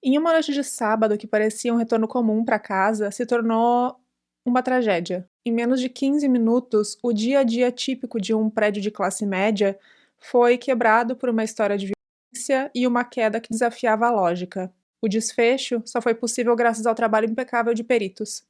Em uma noite de sábado que parecia um retorno comum para casa, se tornou uma tragédia. Em menos de 15 minutos, o dia a dia típico de um prédio de classe média foi quebrado por uma história de violência e uma queda que desafiava a lógica. O desfecho só foi possível graças ao trabalho impecável de peritos.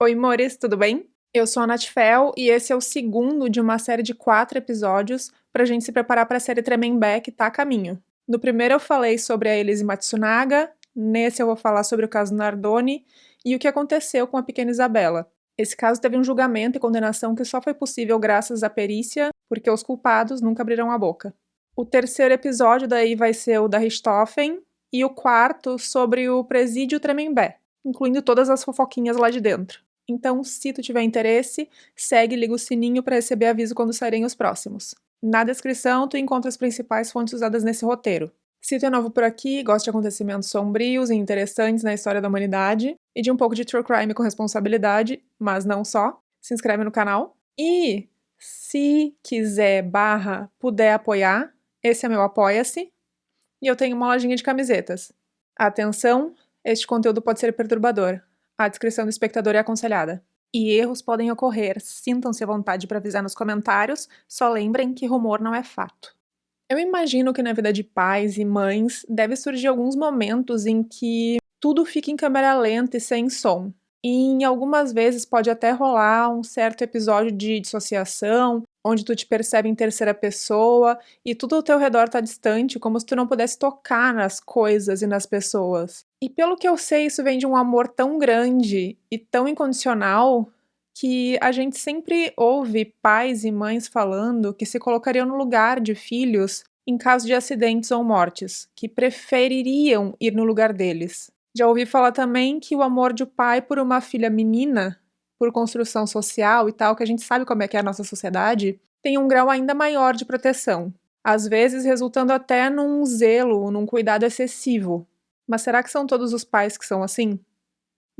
Oi, Mores, tudo bem? Eu sou a Nath Fel e esse é o segundo de uma série de 4 episódios para a gente se preparar para a série Tremembé que tá a caminho. No primeiro eu falei sobre a Elise Matsunaga, nesse eu vou falar sobre o caso Nardoni e o que aconteceu com a pequena Isabela. Esse caso teve um julgamento e condenação que só foi possível graças à perícia, porque os culpados nunca abriram a boca. O terceiro episódio daí vai ser o da Richthofen e o quarto sobre o presídio Tremembé, incluindo todas as fofoquinhas lá de dentro. Então, se tu tiver interesse, segue e liga o sininho para receber aviso quando saírem os próximos. Na descrição, tu encontra as principais fontes usadas nesse roteiro. Se tu é novo por aqui, gosta de acontecimentos sombrios e interessantes na história da humanidade, e de um pouco de true crime com responsabilidade, mas não só, se inscreve no canal. E, se quiser puder apoiar, esse é meu Apoia-se, e eu tenho uma lojinha de camisetas. Atenção, este conteúdo pode ser perturbador. A descrição do espectador é aconselhada. E erros podem ocorrer, sintam-se à vontade para avisar nos comentários, só lembrem que rumor não é fato. Eu imagino que na vida de pais e mães deve surgir alguns momentos em que tudo fica em câmera lenta e sem som. E em algumas vezes pode até rolar um certo episódio de dissociação, onde tu te percebe em terceira pessoa e tudo ao teu redor tá distante, como se tu não pudesse tocar nas coisas e nas pessoas. E pelo que eu sei, isso vem de um amor tão grande e tão incondicional que a gente sempre ouve pais e mães falando que se colocariam no lugar de filhos em caso de acidentes ou mortes, que prefeririam ir no lugar deles. Já ouvi falar também que o amor de pai por uma filha menina, por construção social e tal, que a gente sabe como é que é a nossa sociedade, tem um grau ainda maior de proteção, às vezes resultando até num zelo, num cuidado excessivo. Mas será que são todos os pais que são assim?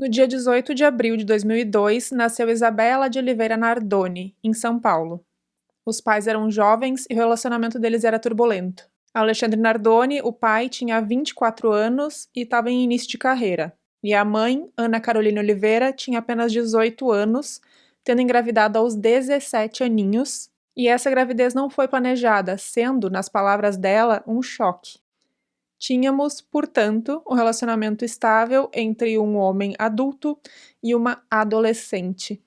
No dia 18 de abril de 2002, nasceu Isabela de Oliveira Nardoni, em São Paulo. Os pais eram jovens e o relacionamento deles era turbulento. Alexandre Nardoni, o pai, tinha 24 anos e estava em início de carreira. E a mãe, Ana Carolina Oliveira, tinha apenas 18 anos, tendo engravidado aos 17 aninhos. E essa gravidez não foi planejada, sendo, nas palavras dela, um choque. Tínhamos, portanto, um relacionamento estável entre um homem adulto e uma adolescente,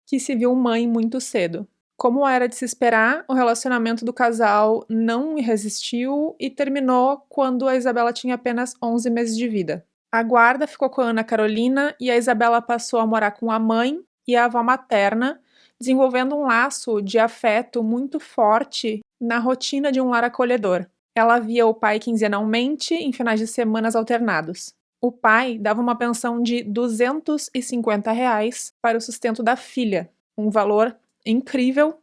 que se viu mãe muito cedo. Como era de se esperar, o relacionamento do casal não resistiu e terminou quando a Isabela tinha apenas 11 meses de vida. A guarda ficou com a Ana Carolina e a Isabela passou a morar com a mãe e a avó materna, desenvolvendo um laço de afeto muito forte na rotina de um lar acolhedor. Ela via o pai quinzenalmente em finais de semanas alternados. O pai dava uma pensão de R$ 250 para o sustento da filha, um valor incrível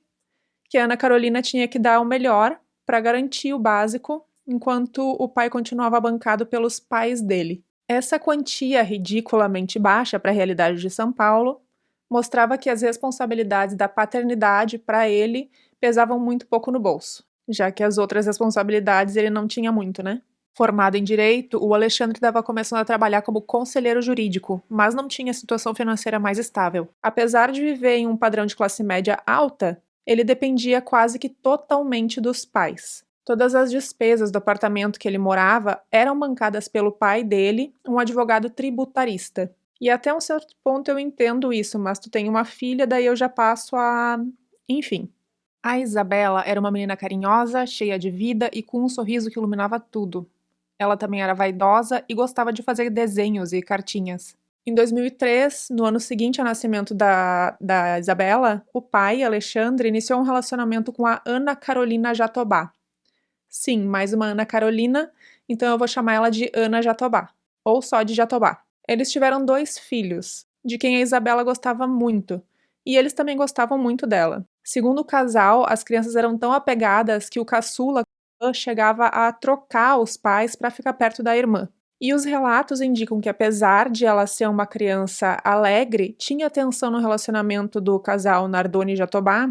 que a Ana Carolina tinha que dar o melhor para garantir o básico, enquanto o pai continuava bancado pelos pais dele. Essa quantia ridiculamente baixa para a realidade de São Paulo mostrava que as responsabilidades da paternidade para ele pesavam muito pouco no bolso, já que as outras responsabilidades ele não tinha muito, né? Formado em direito, o Alexandre estava começando a trabalhar como conselheiro jurídico, mas não tinha situação financeira mais estável. Apesar de viver em um padrão de classe média alta, ele dependia quase que totalmente dos pais. Todas as despesas do apartamento que ele morava eram bancadas pelo pai dele, um advogado tributarista. E até um certo ponto eu entendo isso, mas tu tem uma filha, daí eu já passo a... Enfim. A Isabela era uma menina carinhosa, cheia de vida e com um sorriso que iluminava tudo. Ela também era vaidosa e gostava de fazer desenhos e cartinhas. Em 2003, no ano seguinte ao nascimento da Isabela, o pai, Alexandre, iniciou um relacionamento com a Ana Carolina Jatobá. Sim, mais uma Ana Carolina, então eu vou chamar ela de Ana Jatobá, ou só de Jatobá. Eles tiveram 2 filhos, de quem a Isabela gostava muito, e eles também gostavam muito dela. Segundo o casal, as crianças eram tão apegadas que o caçula chegava a trocar os pais para ficar perto da irmã. E os relatos indicam que, apesar de ela ser uma criança alegre, tinha tensão no relacionamento do casal Nardoni e Jatobá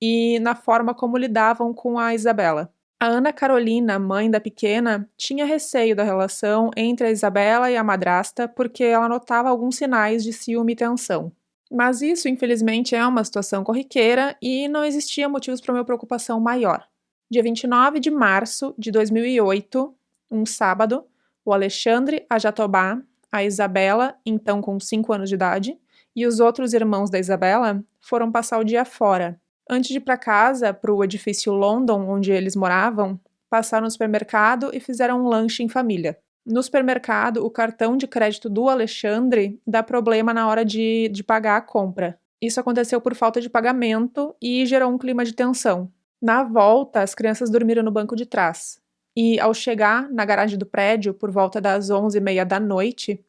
e na forma como lidavam com a Isabela. A Ana Carolina, mãe da pequena, tinha receio da relação entre a Isabela e a madrasta porque ela notava alguns sinais de ciúme e tensão. Mas isso, infelizmente, é uma situação corriqueira e não existia motivos para uma preocupação maior. Dia 29 de março de 2008, um sábado, o Alexandre, a Jatobá, a Isabela, então com 5 anos de idade, e os outros irmãos da Isabela foram passar o dia fora. Antes de ir para casa, para o edifício London, onde eles moravam, passaram no supermercado e fizeram um lanche em família. No supermercado, o cartão de crédito do Alexandre dá problema na hora de pagar a compra. Isso aconteceu por falta de pagamento e gerou um clima de tensão. Na volta, as crianças dormiram no banco de trás. E, ao chegar na garagem do prédio, por volta das 11h30 da noite,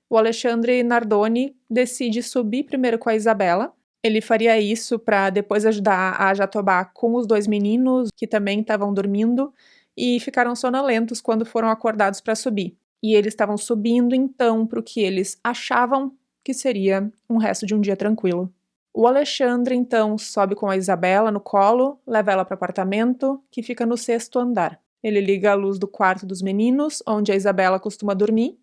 o Alexandre Nardoni decide subir primeiro com a Isabela. Ele faria isso para depois ajudar a Jatobá com os 2 meninos, que também estavam dormindo, e ficaram sonolentos quando foram acordados para subir. E eles estavam subindo, então, para o que eles achavam que seria um resto de um dia tranquilo. O Alexandre, então, sobe com a Isabela no colo, leva ela para o apartamento, que fica no 6º andar. Ele liga a luz do quarto dos meninos, onde a Isabela costuma dormir,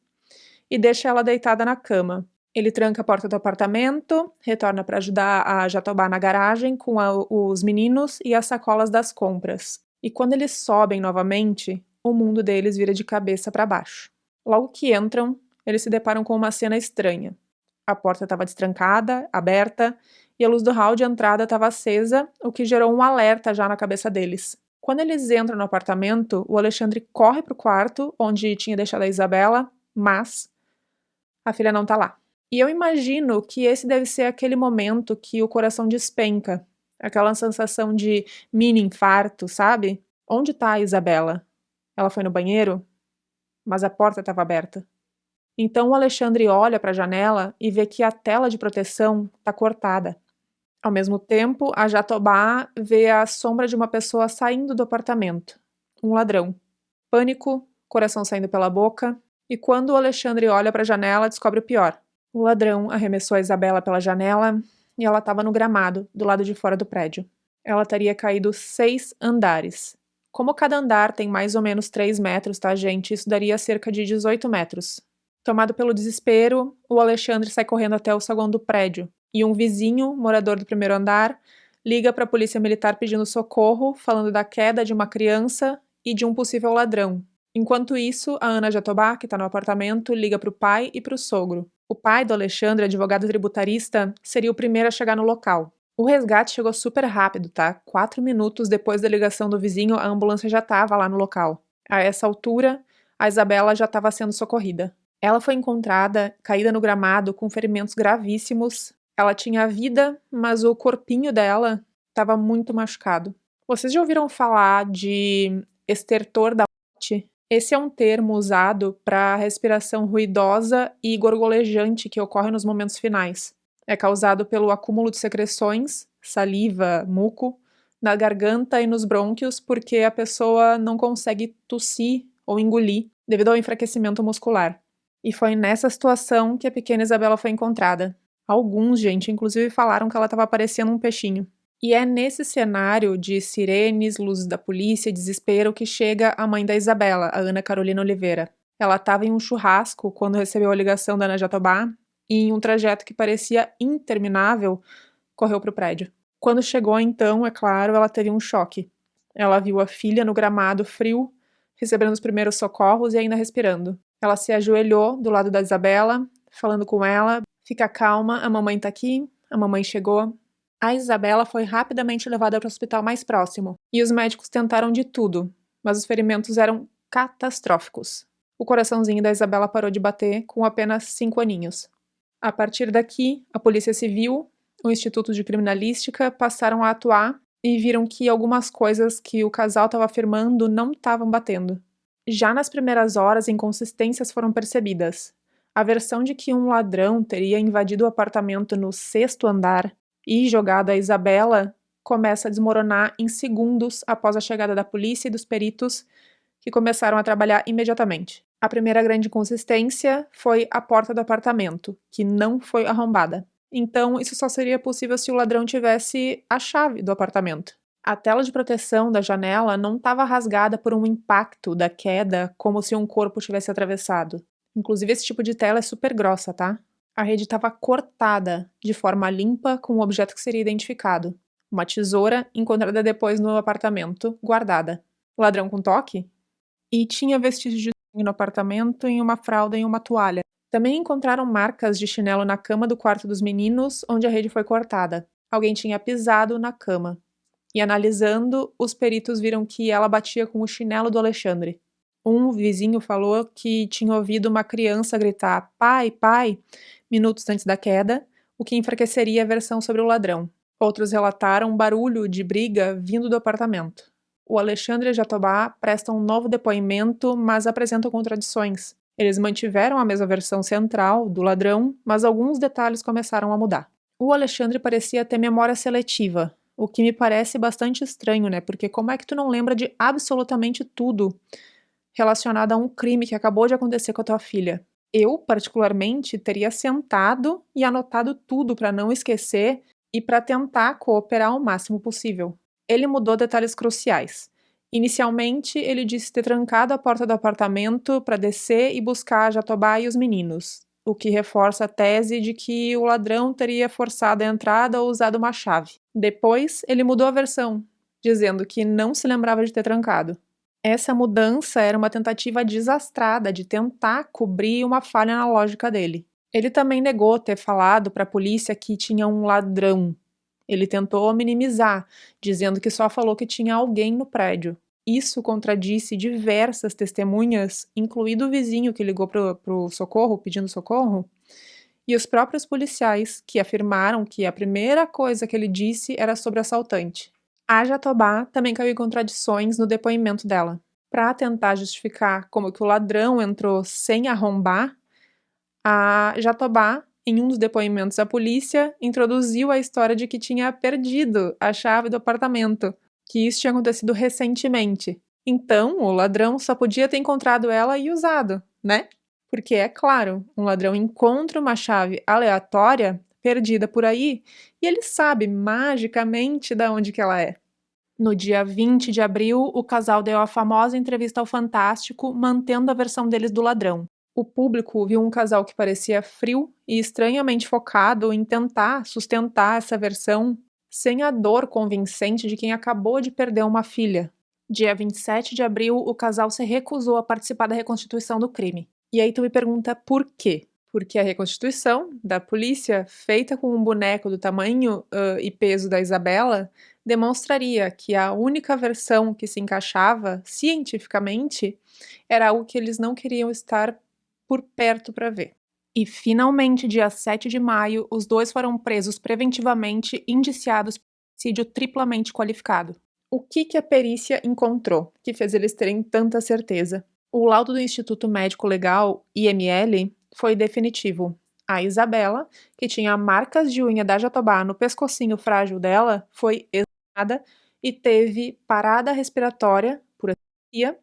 e deixa ela deitada na cama. Ele tranca a porta do apartamento, retorna para ajudar a Jatobá na garagem com os meninos e as sacolas das compras. E quando eles sobem novamente, o mundo deles vira de cabeça para baixo. Logo que entram, eles se deparam com uma cena estranha. A porta estava destrancada, aberta, e a luz do hall de entrada estava acesa, o que gerou um alerta já na cabeça deles. Quando eles entram no apartamento, o Alexandre corre para o quarto, onde tinha deixado a Isabela, mas a filha não está lá. E eu imagino que esse deve ser aquele momento que o coração despenca, aquela sensação de mini infarto, sabe? Onde está a Isabela? Ela foi no banheiro? Mas a porta estava aberta. Então o Alexandre olha para a janela e vê que a tela de proteção está cortada. Ao mesmo tempo, a Jatobá vê a sombra de uma pessoa saindo do apartamento. Um ladrão. Pânico, coração saindo pela boca, e quando o Alexandre olha para a janela, descobre o pior. O ladrão arremessou a Isabela pela janela e ela estava no gramado, do lado de fora do prédio. Ela teria caído 6 andares. Como cada andar tem mais ou menos 3 metros, tá, gente? Isso daria cerca de 18 metros. Tomado pelo desespero, o Alexandre sai correndo até o saguão do prédio, e um vizinho, morador do primeiro andar, liga para a polícia militar pedindo socorro, falando da queda de uma criança e de um possível ladrão. Enquanto isso, a Ana Jatobá, que está no apartamento, liga para o pai e para o sogro. O pai do Alexandre, advogado tributarista, seria o primeiro a chegar no local. O resgate chegou super rápido, tá? 4 minutos depois da ligação do vizinho, a ambulância já estava lá no local. A essa altura, a Isabela já estava sendo socorrida. Ela foi encontrada caída no gramado com ferimentos gravíssimos. Ela tinha vida, mas o corpinho dela estava muito machucado. Vocês já ouviram falar de estertor da morte? Esse é um termo usado para respiração ruidosa e gorgolejante que ocorre nos momentos finais. É causado pelo acúmulo de secreções, saliva, muco, na garganta e nos brônquios porque a pessoa não consegue tossir ou engolir devido ao enfraquecimento muscular. E foi nessa situação que a pequena Isabela foi encontrada. Alguns, gente, inclusive falaram que ela estava parecendo um peixinho. E é nesse cenário de sirenes, luzes da polícia e desespero que chega a mãe da Isabela, a Ana Carolina Oliveira. Ela estava em um churrasco quando recebeu a ligação da Ana Jatobá e, em um trajeto que parecia interminável, correu para o prédio. Quando chegou, então, é claro, ela teve um choque. Ela viu a filha no gramado frio, recebendo os primeiros socorros e ainda respirando. Ela se ajoelhou do lado da Isabela, falando com ela: "Fica calma, a mamãe tá aqui, a mamãe chegou." A Isabela foi rapidamente levada para o hospital mais próximo, e os médicos tentaram de tudo, mas os ferimentos eram catastróficos. O coraçãozinho da Isabela parou de bater com apenas 5 aninhos. A partir daqui, a Polícia Civil, o Instituto de Criminalística passaram a atuar e viram que algumas coisas que o casal estava afirmando não estavam batendo. Já nas primeiras horas, inconsistências foram percebidas. A versão de que um ladrão teria invadido o apartamento no 6º andar e jogado a Isabela começa a desmoronar em segundos após a chegada da polícia e dos peritos, que começaram a trabalhar imediatamente. A primeira grande inconsistência foi a porta do apartamento, que não foi arrombada. Então, isso só seria possível se o ladrão tivesse a chave do apartamento. A tela de proteção da janela não estava rasgada por um impacto da queda, como se um corpo tivesse atravessado. Inclusive, esse tipo de tela é super grossa, tá? A rede estava cortada de forma limpa com o objeto que seria identificado. Uma tesoura encontrada depois no apartamento, guardada. Ladrão com toque? E tinha vestígios de sangue no apartamento, em uma fralda e uma toalha. Também encontraram marcas de chinelo na cama do quarto dos meninos, onde a rede foi cortada. Alguém tinha pisado na cama. E analisando, os peritos viram que ela batia com o chinelo do Alexandre. Um vizinho falou que tinha ouvido uma criança gritar "pai, pai" minutos antes da queda, o que enfraqueceria a versão sobre o ladrão. Outros relataram um barulho de briga vindo do apartamento. O Alexandre e a Jatobá prestam um novo depoimento, mas apresentam contradições. Eles mantiveram a mesma versão central do ladrão, mas alguns detalhes começaram a mudar. O Alexandre parecia ter memória seletiva, o que me parece bastante estranho, né? Porque como é que tu não lembra de absolutamente tudo relacionado a um crime que acabou de acontecer com a tua filha? Eu, particularmente, teria sentado e anotado tudo para não esquecer e para tentar cooperar o máximo possível. Ele mudou detalhes cruciais. Inicialmente, ele disse ter trancado a porta do apartamento para descer e buscar a Jatobá e os meninos, o que reforça a tese de que o ladrão teria forçado a entrada ou usado uma chave. Depois, ele mudou a versão, dizendo que não se lembrava de ter trancado. Essa mudança era uma tentativa desastrada de tentar cobrir uma falha na lógica dele. Ele também negou ter falado para a polícia que tinha um ladrão. Ele tentou minimizar, dizendo que só falou que tinha alguém no prédio. Isso contradisse diversas testemunhas, incluído o vizinho que ligou para o socorro, pedindo socorro, e os próprios policiais, que afirmaram que a primeira coisa que ele disse era sobre o assaltante. A Jatobá também caiu em contradições no depoimento dela. Para tentar justificar como que o ladrão entrou sem arrombar, a Jatobá, em um dos depoimentos à polícia, introduziu a história de que tinha perdido a chave do apartamento, que isso tinha acontecido recentemente. Então, o ladrão só podia ter encontrado ela e usado, né? Porque, é claro, um ladrão encontra uma chave aleatória, perdida por aí, e ele sabe magicamente de onde que ela é. No dia 20 de abril, o casal deu a famosa entrevista ao Fantástico, mantendo a versão deles do ladrão. O público viu um casal que parecia frio e estranhamente focado em tentar sustentar essa versão sem a dor convincente de quem acabou de perder uma filha. Dia 27 de abril, o casal se recusou a participar da reconstituição do crime. E aí tu me pergunta por quê? Porque a reconstituição da polícia, feita com um boneco do tamanho e peso da Isabela, demonstraria que a única versão que se encaixava cientificamente era algo que eles não queriam estar por perto para ver. E finalmente, dia 7 de maio, os dois foram presos preventivamente, indiciados por homicídio triplamente qualificado. O que a perícia encontrou que fez eles terem tanta certeza? O laudo do Instituto Médico Legal, IML, foi definitivo. A Isabela, que tinha marcas de unha da Jatobá no pescocinho frágil dela, foi examinada e teve parada respiratória por asfixia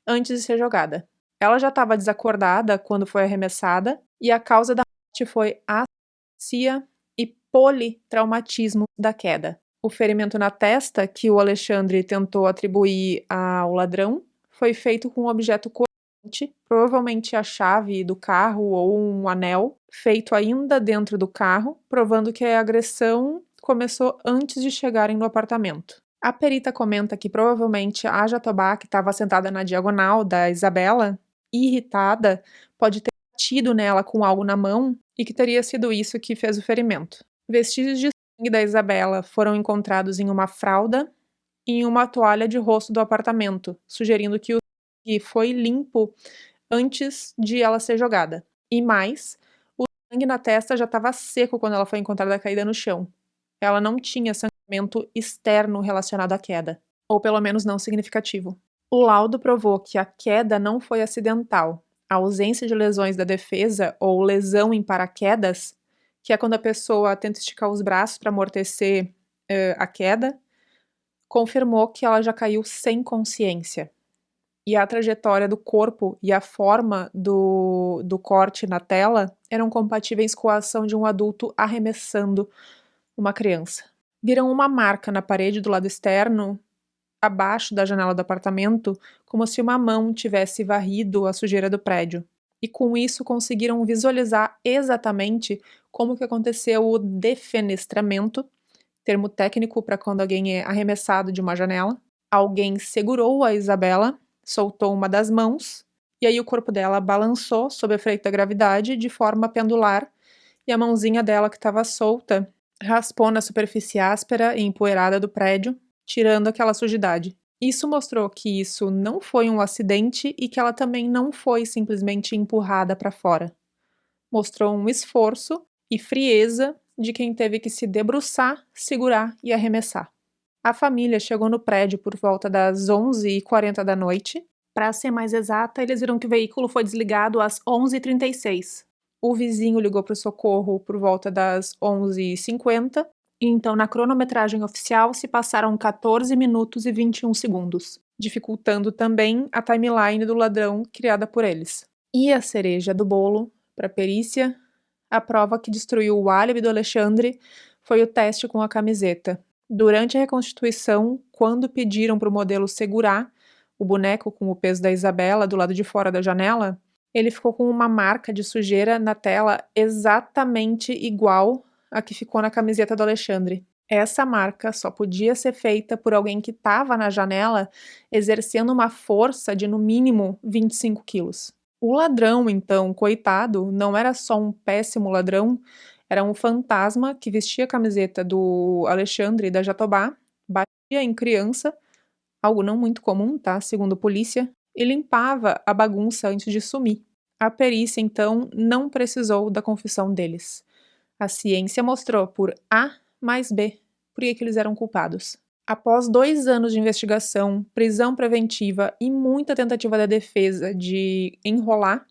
antes de ser jogada. Ela já estava desacordada quando foi arremessada e a causa da morte foi asfixia e politraumatismo da queda. O ferimento na testa, que o Alexandre tentou atribuir ao ladrão, foi feito com um objeto cortante, provavelmente a chave do carro ou um anel, feito ainda dentro do carro, provando que a agressão começou antes de chegarem no apartamento. A perita comenta que provavelmente a Jatobá, que estava sentada na diagonal da Isabela, irritada, pode ter batido nela com algo na mão e que teria sido isso que fez o ferimento. Vestígios de sangue da Isabela foram encontrados em uma fralda e em uma toalha de rosto do apartamento, sugerindo que o sangue foi limpo antes de ela ser jogada. E mais, o sangue na testa já estava seco quando ela foi encontrada caída no chão. Ela não tinha sangramento externo relacionado à queda, ou pelo menos não significativo. O laudo provou que a queda não foi acidental. A ausência de lesões da defesa ou lesão em paraquedas, que é quando a pessoa tenta esticar os braços para amortecer a queda, confirmou que ela já caiu sem consciência. E a trajetória do corpo e a forma do corte na tela eram compatíveis com a ação de um adulto arremessando uma criança. Viram uma marca na parede do lado externo, abaixo da janela do apartamento, como se uma mão tivesse varrido a sujeira do prédio. E com isso conseguiram visualizar exatamente como que aconteceu o defenestramento, termo técnico para quando alguém é arremessado de uma janela. Alguém segurou a Isabela, soltou uma das mãos, e aí o corpo dela balançou sob efeito da gravidade de forma pendular, e a mãozinha dela que estava solta raspou na superfície áspera e empoeirada do prédio, tirando aquela sujidade. Isso mostrou que isso não foi um acidente e que ela também não foi simplesmente empurrada para fora. Mostrou um esforço e frieza de quem teve que se debruçar, segurar e arremessar. A família chegou no prédio por volta das 11h40 da noite. Para ser mais exata, eles viram que o veículo foi desligado às 11h36. O vizinho ligou para o socorro por volta das 11h50. Então, na cronometragem oficial, se passaram 14 minutos e 21 segundos, dificultando também a timeline do ladrão criada por eles. E a cereja do bolo, para a perícia, a prova que destruiu o álibi do Alexandre foi o teste com a camiseta. Durante a reconstituição, quando pediram para o modelo segurar o boneco com o peso da Isabela do lado de fora da janela, ele ficou com uma marca de sujeira na tela exatamente igual a que ficou na camiseta do Alexandre. Essa marca só podia ser feita por alguém que estava na janela exercendo uma força de no mínimo 25 quilos. O ladrão, então, coitado, não era só um péssimo ladrão, era um fantasma que vestia a camiseta do Alexandre e da Jatobá, batia em criança, algo não muito comum, tá? Segundo a polícia, e limpava a bagunça antes de sumir. A perícia, então, não precisou da confissão deles. A ciência mostrou por A mais B por que eles eram culpados. Após 2 anos de investigação, prisão preventiva e muita tentativa da defesa de enrolar,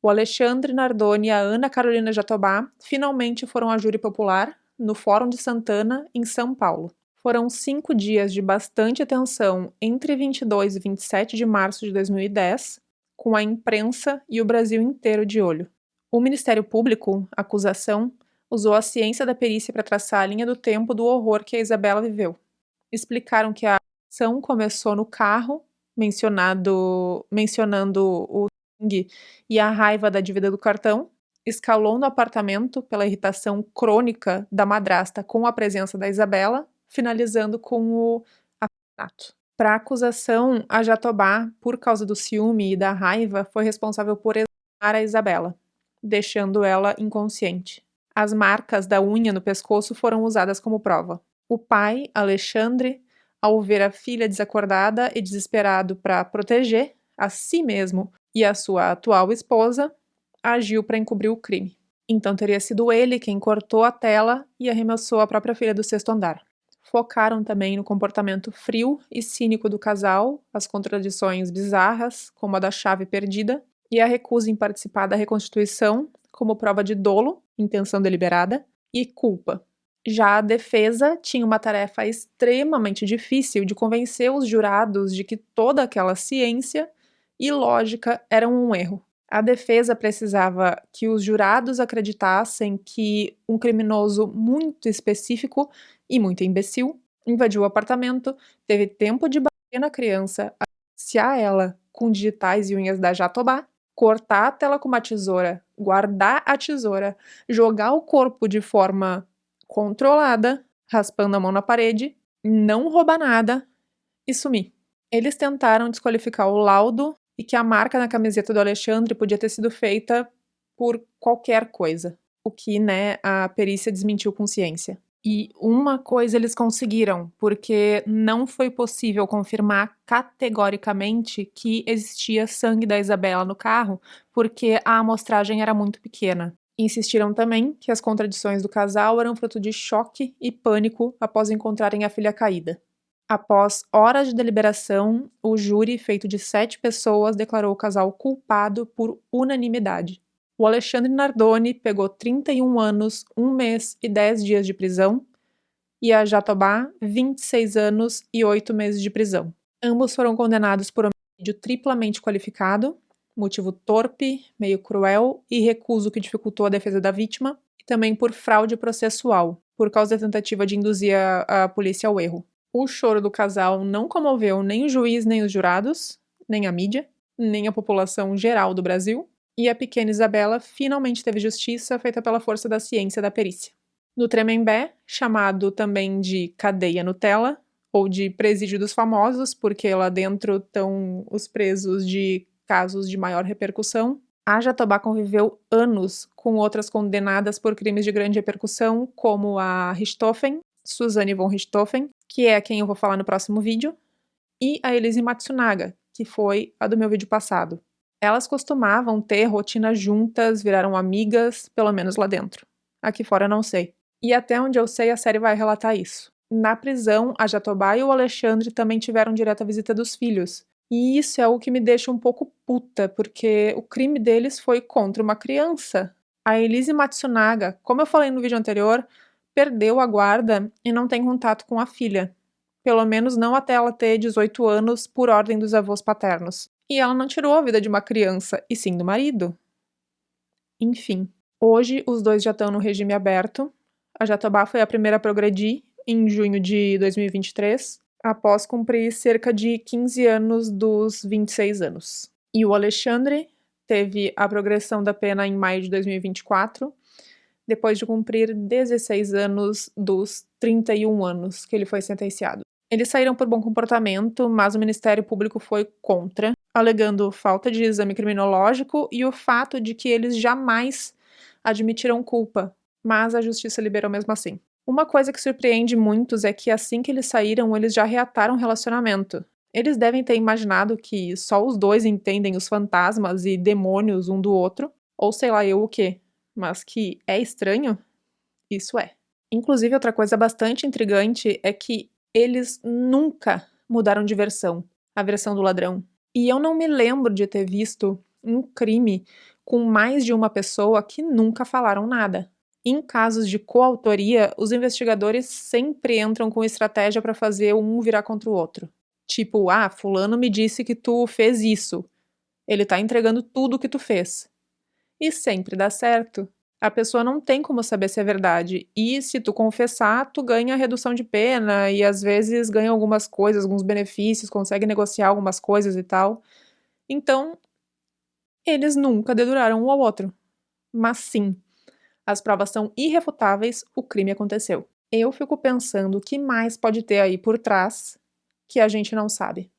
o Alexandre Nardoni e a Ana Carolina Jatobá finalmente foram à júri popular no Fórum de Santana, em São Paulo. Foram 5 dias de bastante atenção entre 22 e 27 de março de 2010, com a imprensa e o Brasil inteiro de olho. O Ministério Público, a acusação, usou a ciência da perícia para traçar a linha do tempo do horror que a Isabela viveu. Explicaram que a ação começou no carro, mencionando o sangue e a raiva da dívida do cartão, escalou no apartamento pela irritação crônica da madrasta com a presença da Isabela, finalizando com o assassinato. Para a acusação, a Jatobá, por causa do ciúme e da raiva, foi responsável por exonerar a Isabela, deixando ela inconsciente. As marcas da unha no pescoço foram usadas como prova. O pai, Alexandre, ao ver a filha desacordada e desesperado para proteger a si mesmo e a sua atual esposa, agiu para encobrir o crime. Então teria sido ele quem cortou a tela e arremessou a própria filha do 6º andar. Focaram também no comportamento frio e cínico do casal, as contradições bizarras, como a da chave perdida, e a recusa em participar da reconstituição como prova de dolo, intenção deliberada, e culpa. Já a defesa tinha uma tarefa extremamente difícil de convencer os jurados de que toda aquela ciência e lógica eram um erro. A defesa precisava que os jurados acreditassem que um criminoso muito específico e muito imbecil invadiu o apartamento, teve tempo de bater na criança, asfixiar ela com digitais e unhas da Jatobá, cortar a tela com uma tesoura, guardar a tesoura, jogar o corpo de forma controlada, raspando a mão na parede, não roubar nada e sumir. Eles tentaram desqualificar o laudo e que a marca na camiseta do Alexandre podia ter sido feita por qualquer coisa, o que, a perícia desmentiu com ciência. E uma coisa eles conseguiram, porque não foi possível confirmar categoricamente que existia sangue da Isabela no carro, porque a amostragem era muito pequena. Insistiram também que as contradições do casal eram fruto de choque e pânico após encontrarem a filha caída. Após horas de deliberação, o júri, feito de 7 pessoas, declarou o casal culpado por unanimidade. O Alexandre Nardoni pegou 31 anos, 1 mês e 10 dias de prisão, e a Jatobá, 26 anos e 8 meses de prisão. Ambos foram condenados por homicídio triplamente qualificado, motivo torpe, meio cruel e recuso que dificultou a defesa da vítima, e também por fraude processual, por causa da tentativa de induzir a polícia ao erro. O choro do casal não comoveu nem o juiz, nem os jurados, nem a mídia, nem a população geral do Brasil, e a pequena Isabela finalmente teve justiça feita pela força da ciência e da perícia. No Tremembé, chamado também de cadeia Nutella, ou de presídio dos famosos, porque lá dentro estão os presos de casos de maior repercussão, a Jatobá conviveu anos com outras condenadas por crimes de grande repercussão, como a Richthofen, Suzanne von Richthofen, que é a quem eu vou falar no próximo vídeo, e a Elise Matsunaga, que foi a do meu vídeo passado. Elas costumavam ter rotina juntas, viraram amigas, pelo menos lá dentro. Aqui fora não sei. E até onde eu sei, a série vai relatar isso. Na prisão, a Jatobá e o Alexandre também tiveram direta visita dos filhos. E isso é o que me deixa um pouco puta, porque o crime deles foi contra uma criança. A Elise Matsunaga, como eu falei no vídeo anterior, perdeu a guarda e não tem contato com a filha. Pelo menos não até ela ter 18 anos, por ordem dos avós paternos. E ela não tirou a vida de uma criança, e sim do marido. Enfim, hoje os dois já estão no regime aberto. A Jatobá foi a primeira a progredir, em junho de 2023, após cumprir cerca de 15 anos dos 26 anos. E o Alexandre teve a progressão da pena em maio de 2024, depois de cumprir 16 anos dos 31 anos que ele foi sentenciado. Eles saíram por bom comportamento, mas o Ministério Público foi contra, alegando falta de exame criminológico e o fato de que eles jamais admitiram culpa, mas a justiça liberou mesmo assim. Uma coisa que surpreende muitos é que assim que eles saíram, eles já reataram o relacionamento. Eles devem ter imaginado que só os dois entendem os fantasmas e demônios um do outro, ou sei lá eu o quê, mas que é estranho, isso é. Inclusive, outra coisa bastante intrigante é que eles nunca mudaram de versão, a versão do ladrão. E eu não me lembro de ter visto um crime com mais de uma pessoa que nunca falaram nada. Em casos de coautoria, os investigadores sempre entram com estratégia para fazer um virar contra o outro. Tipo, fulano me disse que tu fez isso. Ele tá entregando tudo o que tu fez. E sempre dá certo. A pessoa não tem como saber se é verdade. E se tu confessar, tu ganha redução de pena e às vezes ganha algumas coisas, alguns benefícios, consegue negociar algumas coisas e tal. Então, eles nunca deduraram um ao outro. Mas sim, as provas são irrefutáveis, o crime aconteceu. Eu fico pensando o que mais pode ter aí por trás que a gente não sabe.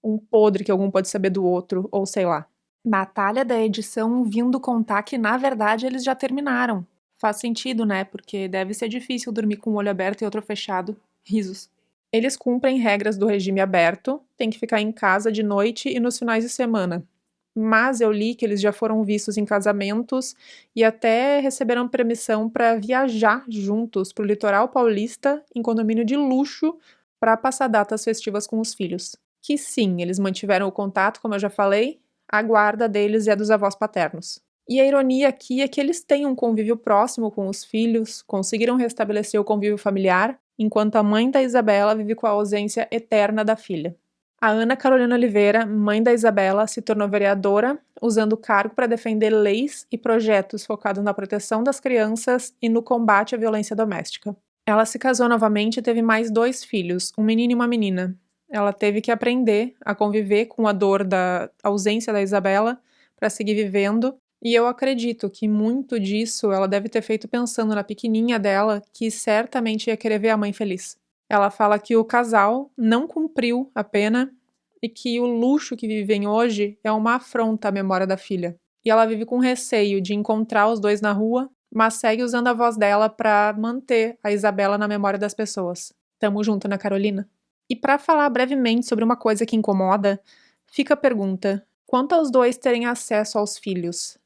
Um podre que algum pode saber do outro, ou sei lá. Natália da edição vindo contar que na verdade eles já terminaram. Faz sentido, né? Porque deve ser difícil dormir com um olho aberto e outro fechado. Risos. Eles cumprem regras do regime aberto, tem que ficar em casa de noite e nos finais de semana. Mas eu li que eles já foram vistos em casamentos e até receberam permissão para viajar juntos para o litoral paulista em condomínio de luxo para passar datas festivas com os filhos. Que sim, eles mantiveram o contato, como eu já falei, a guarda deles é dos avós paternos. E a ironia aqui é que eles têm um convívio próximo com os filhos, conseguiram restabelecer o convívio familiar, enquanto a mãe da Isabela vive com a ausência eterna da filha. A Ana Carolina Oliveira, mãe da Isabela, se tornou vereadora, usando o cargo para defender leis e projetos focados na proteção das crianças e no combate à violência doméstica. Ela se casou novamente e teve mais 2 filhos, um menino e uma menina. Ela teve que aprender a conviver com a dor da ausência da Isabela para seguir vivendo, e eu acredito que muito disso ela deve ter feito pensando na pequenininha dela, que certamente ia querer ver a mãe feliz. Ela fala que o casal não cumpriu a pena e que o luxo que vivem hoje é uma afronta à memória da filha. E ela vive com receio de encontrar os dois na rua, mas segue usando a voz dela para manter a Isabela na memória das pessoas. Tamo junto, Ana Carolina? E para falar brevemente sobre uma coisa que incomoda, fica a pergunta: quanto aos dois terem acesso aos filhos,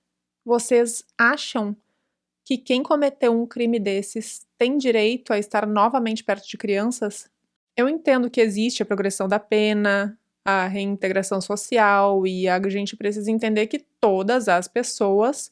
vocês acham que quem cometeu um crime desses tem direito a estar novamente perto de crianças? Eu entendo que existe a progressão da pena, a reintegração social e a gente precisa entender que todas as pessoas,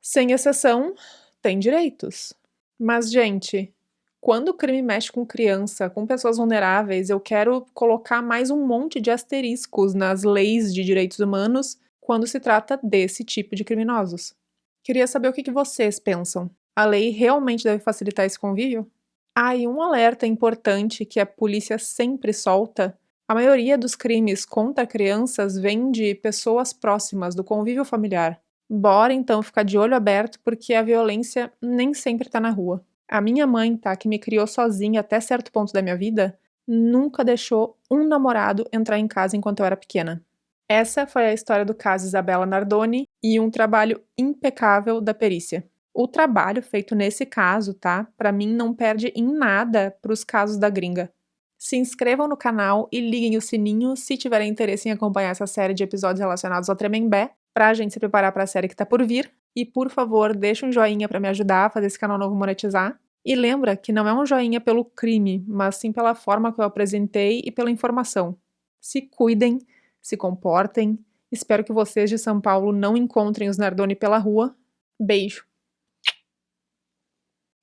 sem exceção, têm direitos. Mas, gente, quando o crime mexe com criança, com pessoas vulneráveis, eu quero colocar mais um monte de asteriscos nas leis de direitos humanos quando se trata desse tipo de criminosos. Queria saber o que vocês pensam. A lei realmente deve facilitar esse convívio? Ah, e um alerta importante que a polícia sempre solta: a maioria dos crimes contra crianças vem de pessoas próximas do convívio familiar. Bora então ficar de olho aberto porque a violência nem sempre tá na rua. A minha mãe, tá, que me criou sozinha até certo ponto da minha vida, nunca deixou um namorado entrar em casa enquanto eu era pequena. Essa foi a história do caso Isabela Nardoni e um trabalho impecável da perícia. O trabalho feito nesse caso, tá? Pra mim não perde em nada pros casos da gringa. Se inscrevam no canal e liguem o sininho se tiverem interesse em acompanhar essa série de episódios relacionados ao Tremembé, pra gente se preparar para a série que tá por vir. E por favor, deixa um joinha para me ajudar a fazer esse canal novo monetizar. E lembra que não é um joinha pelo crime, mas sim pela forma que eu apresentei e pela informação. Se cuidem, se comportem. Espero que vocês de São Paulo não encontrem os Nardoni pela rua. Beijo.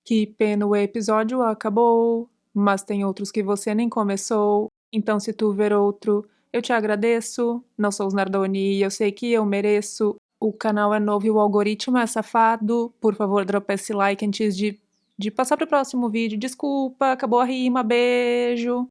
Que pena, o episódio acabou, mas tem outros que você nem começou. Então, se tu ver outro, eu te agradeço. Não sou os Nardoni e eu sei que eu mereço. O canal é novo e o algoritmo é safado. Por favor, dropa esse like antes de passar pro próximo vídeo. Desculpa, acabou a rima. Beijo.